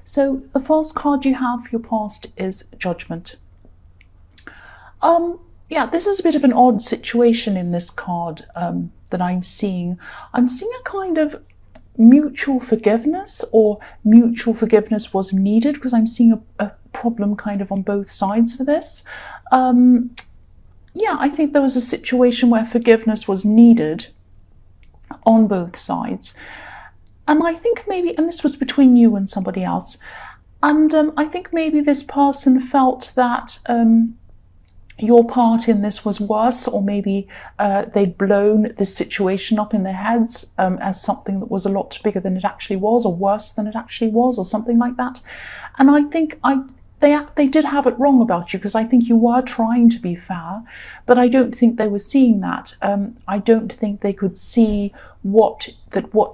So the first card you have for your past is Judgment. Yeah, this is a bit of an odd situation in this card that I'm seeing. I'm seeing a kind of mutual forgiveness, or mutual forgiveness was needed, because I'm seeing a problem kind of on both sides for this. Yeah, I think there was a situation where forgiveness was needed on both sides. And I think maybe, and this was between you and somebody else, and I think maybe this person felt that your part in this was worse, or maybe they'd blown this situation up in their heads as something that was a lot bigger than it actually was, or worse than it actually was, or something like that. And I think they did have it wrong about you, because I think you were trying to be fair, but I don't think they were seeing that. I don't think they could see what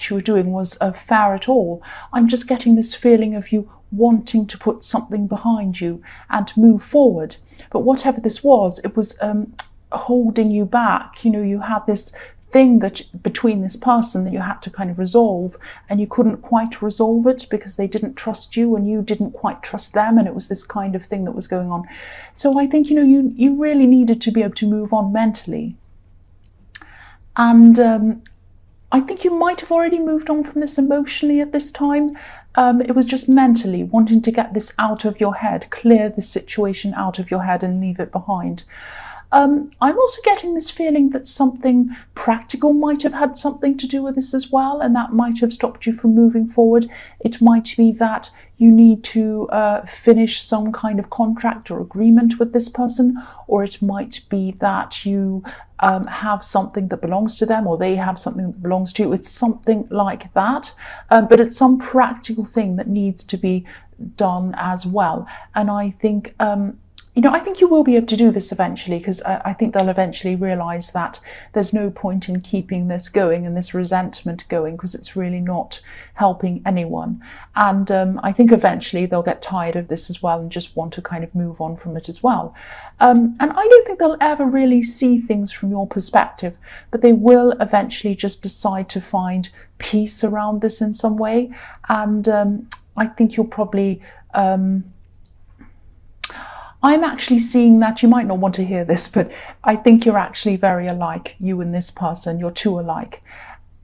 you were doing was fair at all. I'm just getting this feeling of you wanting to put something behind you and move forward. But whatever this was, it was holding you back. You know, you had this thing that between this person that you had to kind of resolve, and you couldn't quite resolve it because they didn't trust you and you didn't quite trust them, and it was this kind of thing that was going on. So I think, you know, you really needed to be able to move on mentally. And I think you might have already moved on from this emotionally at this time. It was just mentally wanting to get this out of your head, clear the situation out of your head and leave it behind. I'm also getting this feeling that something practical might have had something to do with this as well, and that might have stopped you from moving forward. It might be that you need to finish some kind of contract or agreement with this person, or it might be that you have something that belongs to them, or they have something that belongs to you. It's something like that, but it's some practical thing that needs to be done as well. And I think you know, I think you will be able to do this eventually, because I think they'll eventually realise that there's no point in keeping this going and this resentment going, because it's really not helping anyone. And I think eventually they'll get tired of this as well and just want to kind of move on from it as well. And I don't think they'll ever really see things from your perspective, but they will eventually just decide to find peace around this in some way. And I think you'll probably... I'm actually seeing that, you might not want to hear this, but I think you're actually very alike, you and this person. You're too alike.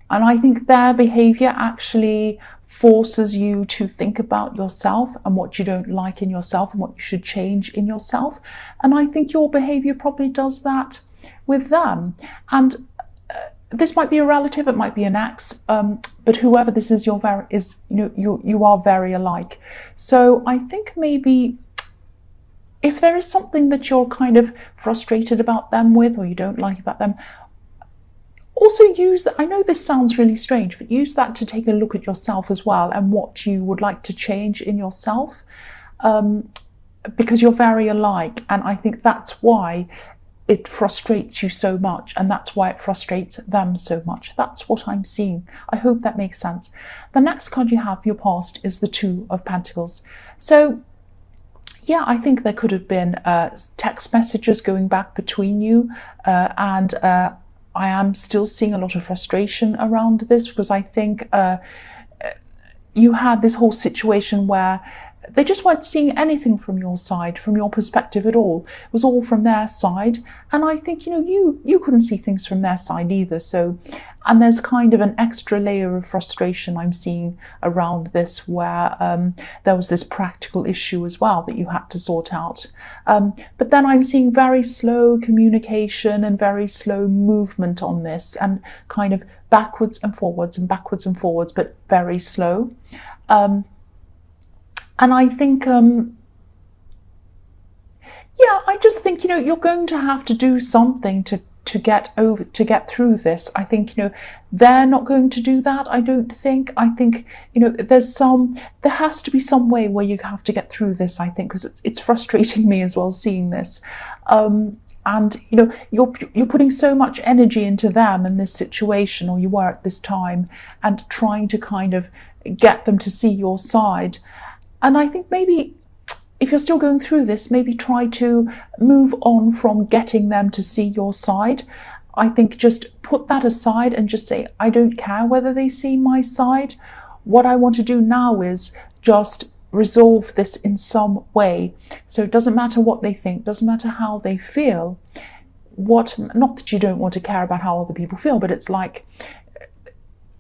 And I think their behaviour actually forces you to think about yourself and what you don't like in yourself and what you should change in yourself. And I think your behaviour probably does that with them. And this might be a relative, it might be an ex, but whoever this is, you are very alike. So I think maybe, if there is something that you're kind of frustrated about them with, or you don't like about them, also use that. I know this sounds really strange, but use that to take a look at yourself as well, and what you would like to change in yourself, because you're very alike. And I think that's why it frustrates you so much, and that's why it frustrates them so much. That's what I'm seeing. I hope that makes sense. The next card you have for your past is the Two of Pentacles. So yeah, I think there could have been text messages going back between you, and I am still seeing a lot of frustration around this, because I think you had this whole situation where they just weren't seeing anything from your side, from your perspective at all. It was all from their side. And I think, you know, you couldn't see things from their side either. So, and there's kind of an extra layer of frustration I'm seeing around this, where there was this practical issue as well that you had to sort out. But then I'm seeing very slow communication and very slow movement on this, and kind of backwards and forwards, but very slow. And I think, yeah, I just think, you know, you're going to have to do something to get through this. I think, you know, they're not going to do that, I don't think. I think, you know, there has to be some way where you have to get through this, I think, because it's frustrating me as well seeing this. And, you know, you're putting so much energy into them in this situation, or you were at this time, and trying to kind of get them to see your side. And I think maybe if you're still going through this, maybe try to move on from getting them to see your side. I think just put that aside and just say, I don't care whether they see my side. What I want to do now is just resolve this in some way. So it doesn't matter what they think, doesn't matter how they feel. Not that you don't want to care about how other people feel, but it's like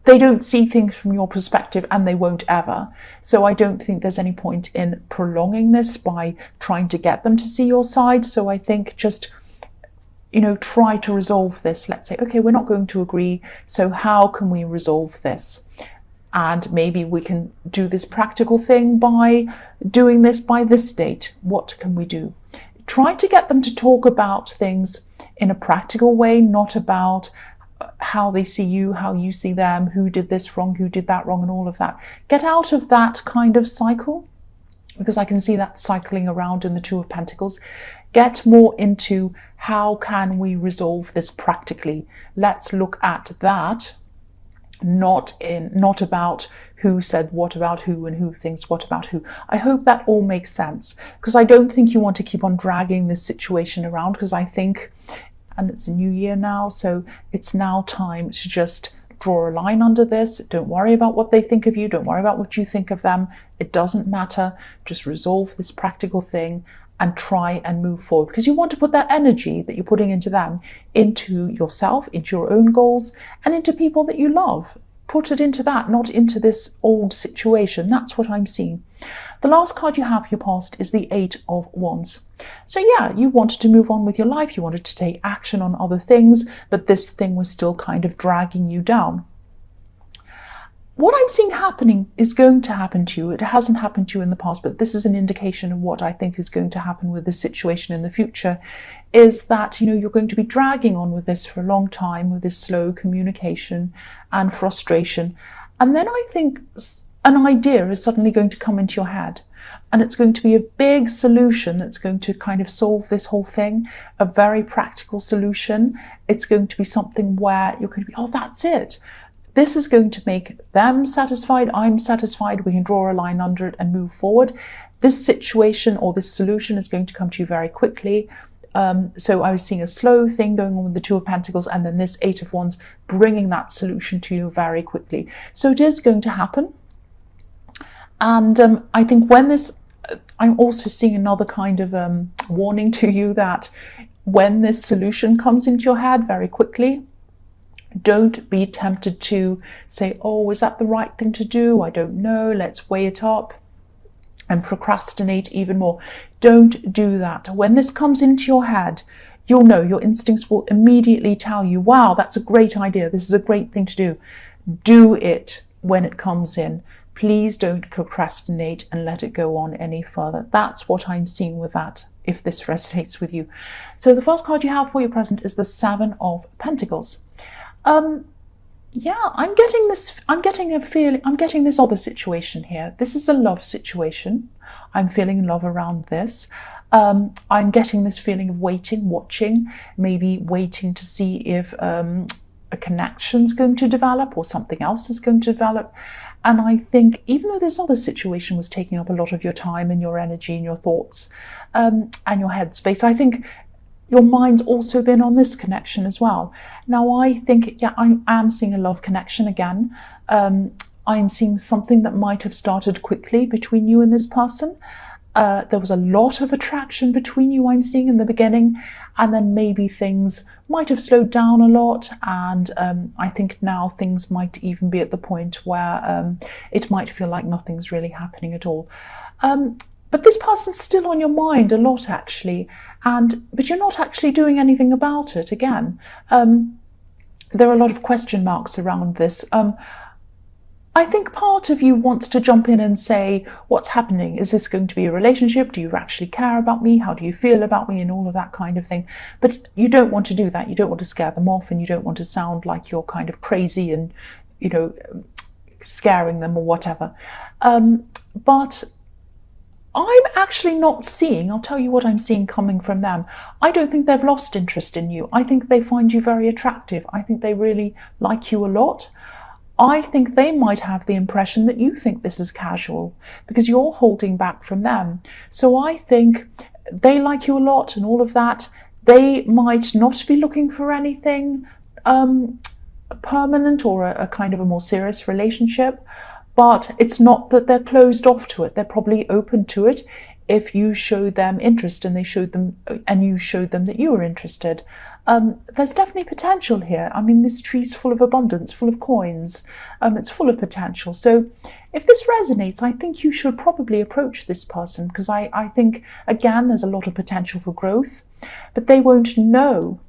they don't see things from your perspective, and they won't ever. So I don't think there's any point in prolonging this by trying to get them to see your side. So I think just, try to resolve this. Let's say, okay, we're not going to agree. So how can we resolve this? And maybe we can do this practical thing by doing this by this date. What can we do? Try to get them to talk about things in a practical way, not about how they see you, how you see them, who did this wrong, who did that wrong, and all of that. Get out of that kind of cycle, because I can see that cycling around in the Two of Pentacles. Get more into how can we resolve this practically. Let's look at that, not about who said what about who and who thinks what about who. I hope that all makes sense, because I don't think you want to keep on dragging this situation around, because I think, and it's a new year now, so it's now time to just draw a line under this. Don't worry about what they think of you. Don't worry about what you think of them. It doesn't matter. Just resolve this practical thing and try and move forward, because you want to put that energy that you're putting into them into yourself, into your own goals, and into people that you love. Put it into that, not into this old situation. That's what I'm seeing. The last card you have for your past is the Eight of Wands. So yeah, you wanted to move on with your life. You wanted to take action on other things, but this thing was still kind of dragging you down. What I'm seeing happening is going to happen to you. It hasn't happened to you in the past, but this is an indication of what I think is going to happen with this situation in the future, is that, you're going to be dragging on with this for a long time, with this slow communication and frustration. And then I think an idea is suddenly going to come into your head, and it's going to be a big solution that's going to kind of solve this whole thing, a very practical solution. It's going to be something where you're going to be, oh, that's it. This is going to make them satisfied, I'm satisfied, we can draw a line under it and move forward. This situation or this solution is going to come to you very quickly. So I was seeing a slow thing going on with the Two of Pentacles, and then this Eight of Wands bringing that solution to you very quickly. So it is going to happen. And I think I'm also seeing another kind of warning to you that when this solution comes into your head very quickly, don't be tempted to say, oh, is that the right thing to do? I don't know. Let's weigh it up and procrastinate even more. Don't do that. When this comes into your head, you'll know, your instincts will immediately tell you, wow, that's a great idea. This is a great thing to do. Do it when it comes in. Please don't procrastinate and let it go on any further. That's what I'm seeing with that, if this resonates with you. So the first card you have for your present is the Seven of Pentacles. Yeah, I'm getting this other situation here. This is a love situation. I'm feeling love around this. I'm getting this feeling of waiting, watching, maybe waiting to see if a connection's going to develop or something else is going to develop. And I think even though this other situation was taking up a lot of your time and your energy and your thoughts and your headspace, I think your mind's also been on this connection as well. Now, I think, yeah, I am seeing a love connection again. I'm seeing something that might have started quickly between you and this person. There was a lot of attraction between you, I'm seeing, in the beginning, and then maybe things might have slowed down a lot, and I think now things might even be at the point where it might feel like nothing's really happening at all. But this person's still on your mind a lot, actually, but you're not actually doing anything about it. Again, there are a lot of question marks around this. I think part of you wants to jump in and say, what's happening? Is this going to be a relationship? Do you actually care about me? How do you feel about me? And all of that kind of thing. But you don't want to do that. You don't want to scare them off, and you don't want to sound like you're kind of crazy and, scaring them or whatever. But I'm actually not seeing, I'll tell you what I'm seeing coming from them. I don't think they've lost interest in you. I think they find you very attractive. I think they really like you a lot. I think they might have the impression that you think this is casual because you're holding back from them. So I think they like you a lot and all of that. They might not be looking for anything permanent or a kind of a more serious relationship. but it's not that they're closed off to it. They're probably open to it if you showed them interest and you showed them that you were interested. There's definitely potential here. I mean, this tree's full of abundance, full of coins. It's full of potential. So if this resonates, I think you should probably approach this person, because I think, again, there's a lot of potential for growth, but they won't know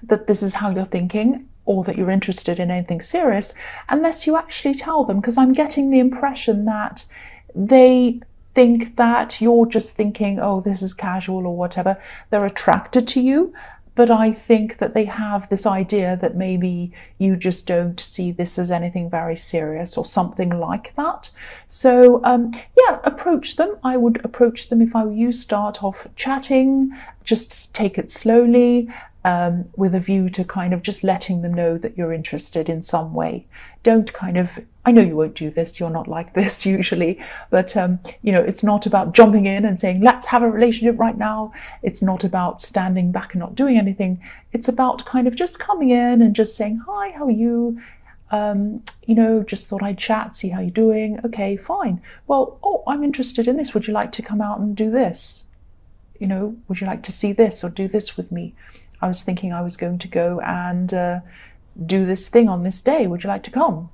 that this is how you're thinking or that you're interested in anything serious unless you actually tell them, because I'm getting the impression that they think that you're just thinking, oh, this is casual or whatever. They're attracted to you, but I think that they have this idea that maybe you just don't see this as anything very serious or something like that. So yeah, approach them. I would approach them if I were you. Start off chatting, just take it slowly, with a view to kind of just letting them know that you're interested in some way. Don't kind of, I know you won't do this, you're not like this usually, but you know, it's not about jumping in and saying, let's have a relationship right now. It's not about standing back and not doing anything. It's about kind of just coming in and just saying, hi, how are you? You know, just thought I'd chat, see how you're doing. Okay, fine. Well, oh, I'm interested in this. Would you like to come out and do this? You know, would you like to see this or do this with me? I was thinking I was going to go and do this thing on this day. Would you like to come?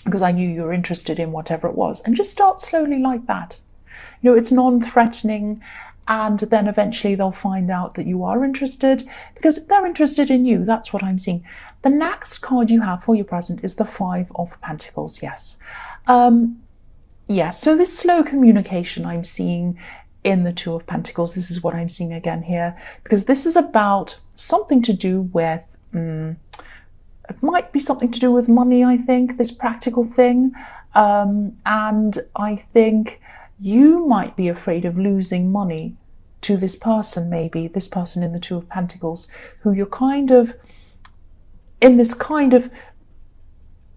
Because I knew you were interested in whatever it was. And just start slowly like that. You know, it's non-threatening, and then eventually they'll find out that you are interested because they're interested in you. That's what I'm seeing. The next card you have for your present is the Five of Pentacles. Yes. Yes, so this slow communication I'm seeing in the Two of Pentacles, this is what I'm seeing again here, because this is about something to do with, it might be something to do with money, I think, this practical thing. And I think you might be afraid of losing money to this person, maybe, this person in the Two of Pentacles, who you're kind of, in this kind of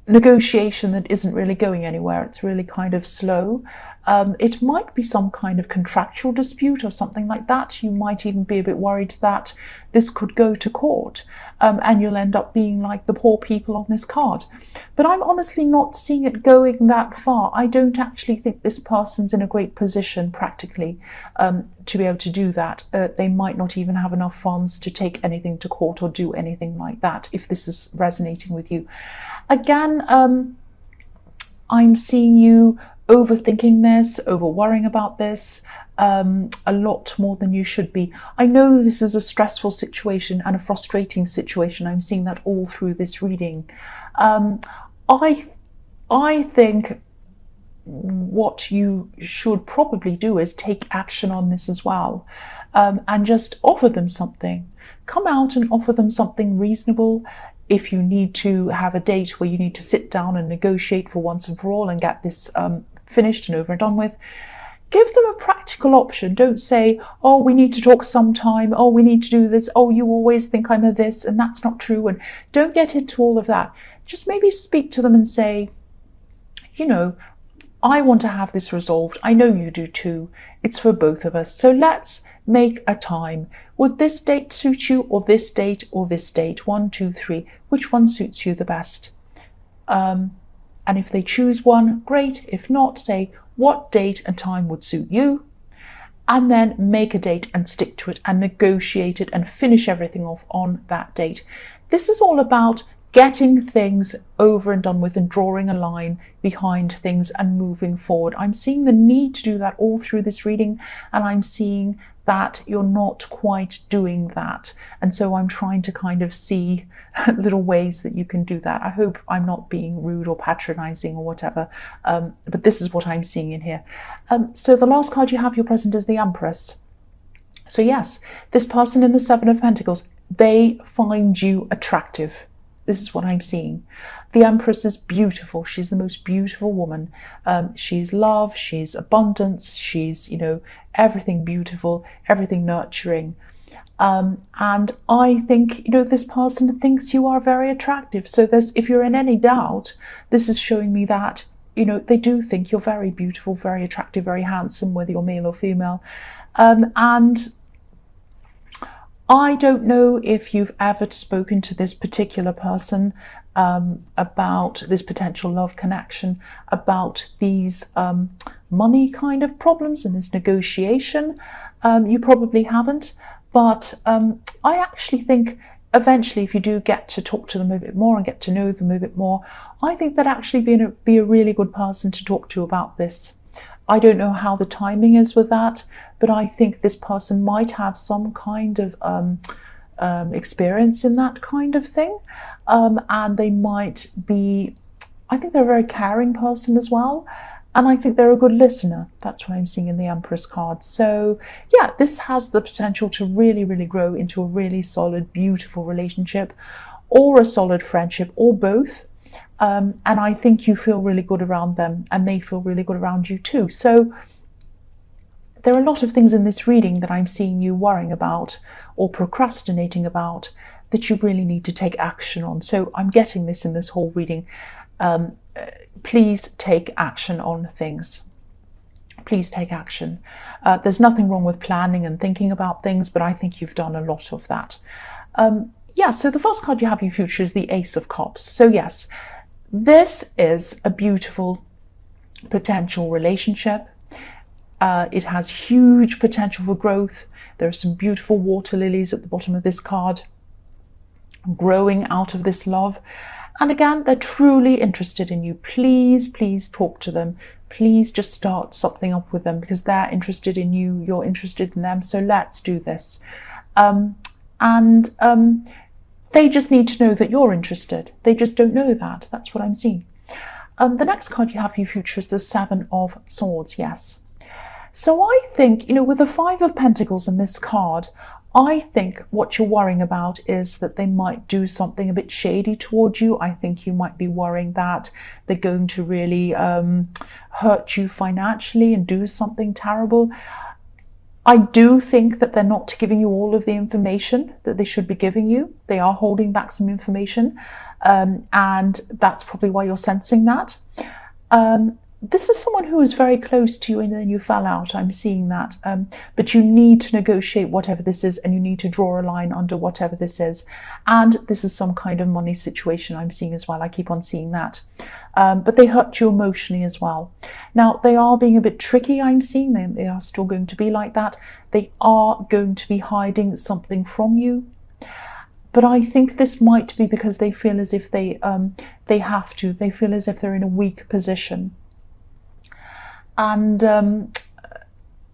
negotiation that isn't really going anywhere. It's really kind of slow. It might be some kind of contractual dispute or something like that. You might even be a bit worried that this could go to court, and you'll end up being like the poor people on this card. But I'm honestly not seeing it going that far. I don't actually think this person's in a great position practically to be able to do that. They might not even have enough funds to take anything to court or do anything like that, if this is resonating with you. Again, I'm seeing you overthinking this, over worrying about this a lot more than you should be. I know this is a stressful situation and a frustrating situation. I'm seeing that all through this reading. I think what you should probably do is take action on this as well, and just offer them something. Come out and offer them something reasonable. If you need to have a date where you need to sit down and negotiate for once and for all and get this finished and over and done with, give them a practical option. Don't say, oh, we need to talk sometime, oh, we need to do this, oh, you always think I'm a this and that's not true, and don't get into all of that. Just maybe speak to them and say, you know, I want to have this resolved. I know you do too. It's for both of us. So let's make a time. Would this date suit you, or this date, or this date? 1, 2, 3. Which one suits you the best? And if they choose one, great. If not, say what date and time would suit you, and then make a date and stick to it and negotiate it and finish everything off on that date. This is all about getting things over and done with and drawing a line behind things and moving forward. I'm seeing the need to do that all through this reading, and I'm seeing that you're not quite doing that. And so I'm trying to kind of see little ways that you can do that. I hope I'm not being rude or patronizing or whatever, but this is what I'm seeing in here. So the last card you have, your present, is the Empress. So yes, this person in the Seven of Pentacles, they find you attractive. This is what I'm seeing. The Empress is beautiful. She's the most beautiful woman. She's love, she's abundance, she's, you know, everything beautiful, everything nurturing. And I think, you know, this person thinks you are very attractive. So if you're in any doubt, this is showing me that, you know, they do think you're very beautiful, very attractive, very handsome, whether you're male or female. And I don't know if you've ever spoken to this particular person, about this potential love connection, about these money kind of problems and this negotiation. You probably haven't, but I actually think eventually, if you do get to talk to them a bit more and get to know them a bit more, I think they'd actually be a really good person to talk to about this. I don't know how the timing is with that, but I think this person might have some kind of experience in that kind of thing, and they might be, I think they're a very caring person as well, and I think they're a good listener. That's what I'm seeing in the Empress card. So yeah, this has the potential to really, really grow into a really solid, beautiful relationship, or a solid friendship, or both. And I think you feel really good around them, and they feel really good around you too. So there are a lot of things in this reading that I'm seeing you worrying about or procrastinating about that you really need to take action on. So I'm getting this in this whole reading. Please take action on things. Please take action. There's nothing wrong with planning and thinking about things, but I think you've done a lot of that. Yeah, so the first card you have in your future is the Ace of Cups. So yes, this is a beautiful potential relationship. It has huge potential for growth. There are some beautiful water lilies at the bottom of this card growing out of this love. And again, they're truly interested in you. Please, please talk to them. Please just start something up with them, because they're interested in you. You're interested in them. So let's do this. They just need to know that you're interested. They just don't know that. That's what I'm seeing. The next card you have for your future is the Seven of Swords. Yes. So I think, with the Five of Pentacles in this card, I think what you're worrying about is that they might do something a bit shady towards you. I think you might be worrying that they're going to really hurt you financially and do something terrible. I do think that they're not giving you all of the information that they should be giving you. They are holding back some information, and that's probably why you're sensing that. This is someone who is very close to you and then you fell out. I'm seeing that. But you need to negotiate whatever this is, and you need to draw a line under whatever this is. And this is some kind of money situation I'm seeing as well. I keep on seeing that. But they hurt you emotionally as well. Now, they are being a bit tricky, I'm seeing. They are still going to be like that. They are going to be hiding something from you. But I think this might be because they feel as if they have to. They feel as if they're in a weak position. And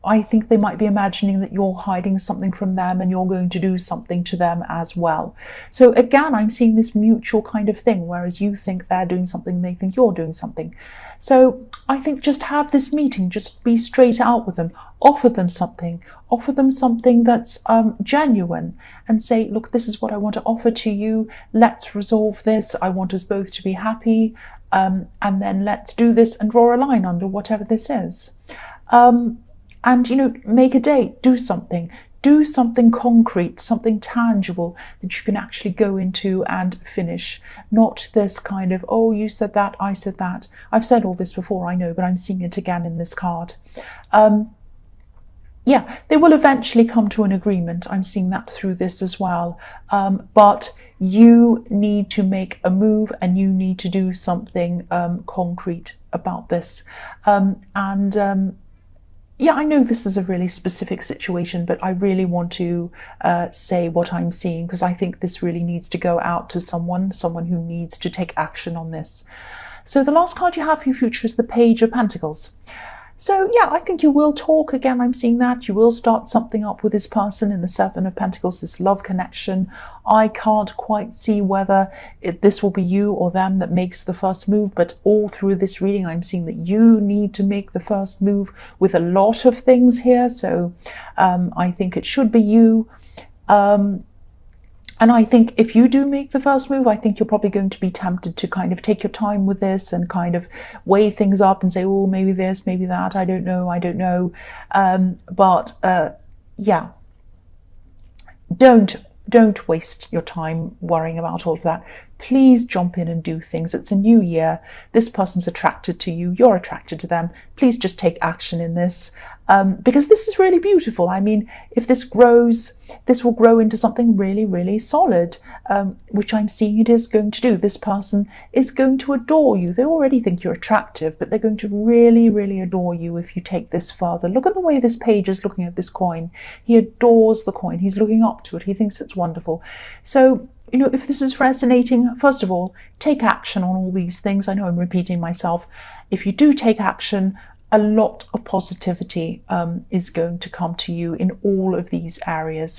I think they might be imagining that you're hiding something from them and you're going to do something to them as well. So again, I'm seeing this mutual kind of thing, whereas you think they're doing something, they think you're doing something. So I think just have this meeting, just be straight out with them, offer them something that's genuine, and say, look, this is what I want to offer to you. Let's resolve this. I want us both to be happy. And then let's do this and draw a line under whatever this is. And, make a date, do something concrete, something tangible that you can actually go into and finish. Not this kind of, oh, you said that, I said that. I've said all this before, I know, but I'm seeing it again in this card. Yeah, they will eventually come to an agreement. I'm seeing that through this as well. But you need to make a move and you need to do something concrete about this. Yeah, I know this is a really specific situation, but I really want to say what I'm seeing, because I think this really needs to go out to someone who needs to take action on this. So the last card you have for your future is the Page of Pentacles. So yeah, I think you will talk. Again, I'm seeing that. You will start something up with this person in the Seven of Pentacles, this love connection. I can't quite see whether this will be you or them that makes the first move, but all through this reading, I'm seeing that you need to make the first move with a lot of things here. So I think it should be you. And I think if you do make the first move, I think you're probably going to be tempted to kind of take your time with this and kind of weigh things up and say, oh, maybe this, maybe that, I don't know. Yeah, don't waste your time worrying about all of that. Please jump in and do things. It's a new year. This person's attracted to you. You're attracted to them. Please just take action in this, because this is really beautiful. I mean, if this grows, this will grow into something really, really solid, which I'm seeing it is going to do. This person is going to adore you. They already think you're attractive, but they're going to really, really adore you if you take this further. Look at the way this page is looking at this coin. He adores the coin. He's looking up to it. He thinks it's wonderful. So, you know, if this is resonating, first of all, take action on all these things. I know I'm repeating myself. If you do take action, a lot of positivity is going to come to you in all of these areas.